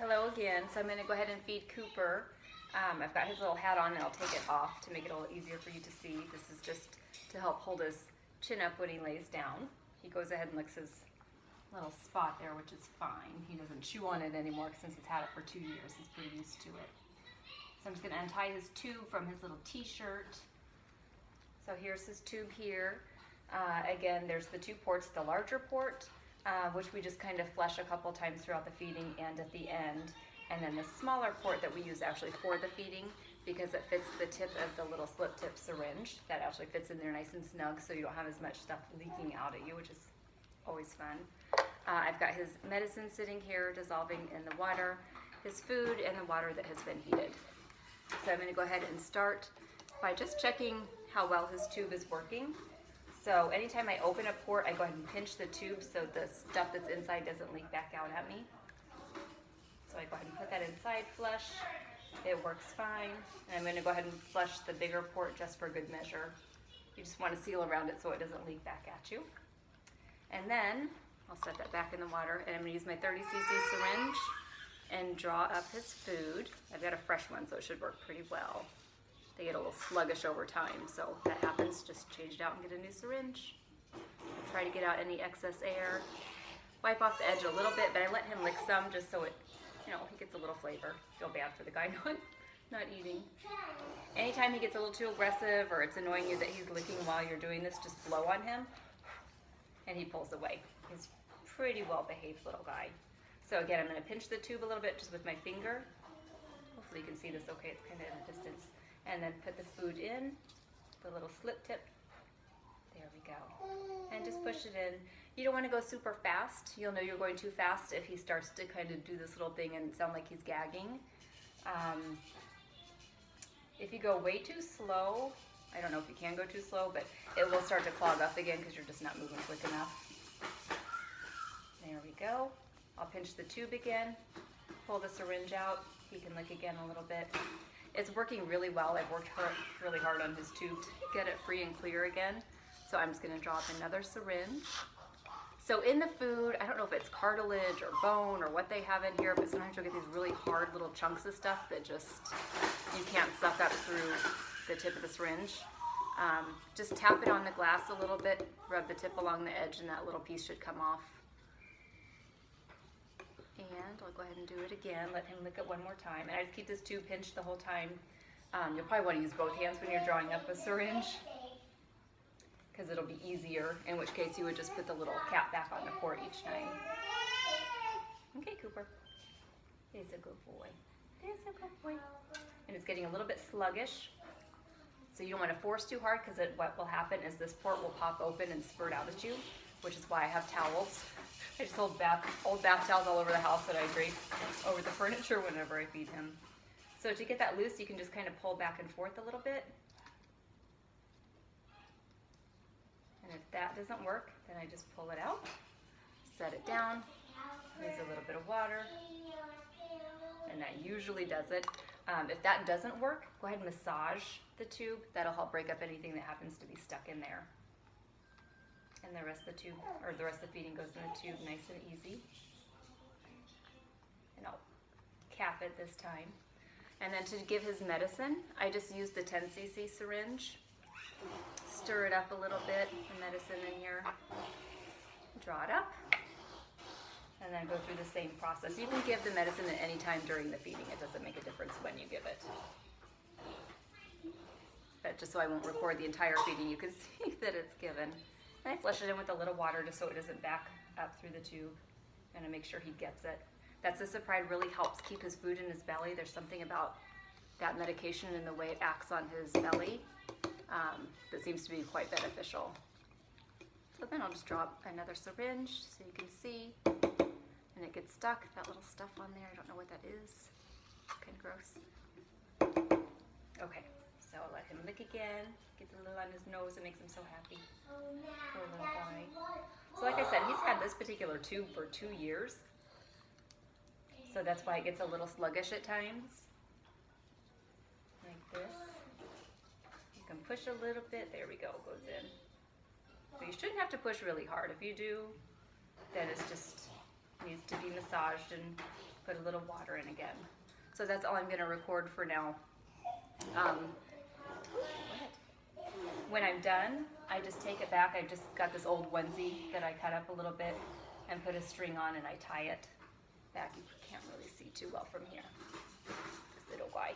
Hello again. So I'm going to go ahead and feed Cooper. I've got his little hat on and I'll take it off to make it a little easier for you to see. This is just to help hold his chin up when he lays down. He goes ahead and licks his little spot there, which is fine. He doesn't chew on it anymore since he's had it for 2 years. He's pretty used to it. So I'm just going to untie his tube from his little t-shirt. So here's his tube here. Again, there's the two ports, the larger port, which we just kind of flush a couple times throughout the feeding and at the end. And then the smaller port that we use actually for the feeding, because it fits the tip of the little slip tip syringe. That actually fits in there nice and snug, so you don't have as much stuff leaking out at you, which is always fun. I've got his medicine sitting here dissolving in the water, his food, and the water that has been heated. So I'm going to go ahead and start by just checking how well his tube is working. So anytime I open a port, I go ahead and pinch the tube so the stuff that's inside doesn't leak back out at me. So I go ahead and put that inside, flush. It works fine. And I'm going to go ahead and flush the bigger port just for good measure. You just want to seal around it so it doesn't leak back at you. And then I'll set that back in the water, and I'm going to use my 30 cc syringe and draw up his food. I've got a fresh one, so it should work pretty well. They get a little sluggish over time, so if that happens, just change it out and get a new syringe. Try to get out any excess air. Wipe off the edge a little bit, but I let him lick some just so it, he gets a little flavor. Feel bad for the guy not eating. Anytime he gets a little too aggressive or it's annoying you that he's licking while you're doing this, just blow on him and he pulls away. He's a pretty well behaved little guy. So again, I'm going to pinch the tube a little bit just with my finger. Hopefully you can see this okay, it's kind of at a distance. And then put the food in, the little slip tip. There we go. And just push it in. You don't want to go super fast. You'll know you're going too fast if he starts to kind of do this little thing and sound like he's gagging. If you go way too slow, I don't know if you can go too slow, but it will start to clog up again because you're just not moving quick enough. There we go. I'll pinch the tube again, pull the syringe out. He can lick again a little bit. It's working really well. I've worked really hard on his tube to get it free and clear again. So I'm just going to draw up another syringe. So in the food, I don't know if it's cartilage or bone or what they have in here, but sometimes you'll get these really hard little chunks of stuff that just you can't suck up through the tip of the syringe. Just tap it on the glass a little bit, rub the tip along the edge, and that little piece should come off. And I'll go ahead and do it again, let him lick it one more time. And I just keep this tube pinched the whole time. You'll probably want to use both hands when you're drawing up a syringe, because it'll be easier, in which case you would just put the little cap back on the port each time. Okay, Cooper. He's a good boy. He's a good boy. And it's getting a little bit sluggish, so you don't want to force too hard, because what will happen is this port will pop open and spurt out at you, which is why I have towels. I just hold old bath towels all over the house that I drape over the furniture whenever I feed him. So to get that loose, you can just kind of pull back and forth a little bit. And if that doesn't work, then I just pull it out, set it down, use a little bit of water, and that usually does it. If that doesn't work, go ahead and massage the tube. That'll help break up anything that happens to be stuck in there. And the rest of the tube, or the rest of the feeding goes in the tube nice and easy. And I'll cap it this time. And then to give his medicine, I just use the 10 cc syringe. Stir it up a little bit, the medicine in here. Draw it up. And then go through the same process. You can give the medicine at any time during the feeding. It doesn't make a difference when you give it. But just so I won't record the entire feeding, you can see that it's given. And I flush it in with a little water just so it doesn't back up through the tube, and I make sure he gets it. That Cisapride really helps keep his food in his belly. There's something about that medication and the way it acts on his belly that seems to be quite beneficial. So then I'll just drop another syringe so you can see, and it gets stuck, that little stuff on there. I don't know what that is. Kind of gross. Okay. So I'll let him lick again. Gets a little on his nose. It makes him so happy. Poor little guy. So like I said, he's had this particular tube for 2 years. So that's why it gets a little sluggish at times. Like this. You can push a little bit. There we go. It goes in. So you shouldn't have to push really hard. If you do, then it's just Needs to be massaged and put a little water in again. So that's all I'm going to record for now. When I'm done, I just take it back. I just got this old onesie that I cut up a little bit and put a string on, and I tie it back. You can't really see too well from here, this little guy.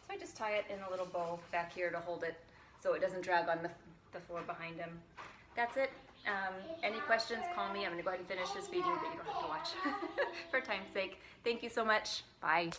So I just tie it in a little bow back here to hold it so it doesn't drag on the floor behind him. That's it. Any questions, call me. I'm going to go ahead and finish this feeding, but you don't have to watch for time's sake. Thank you so much. Bye.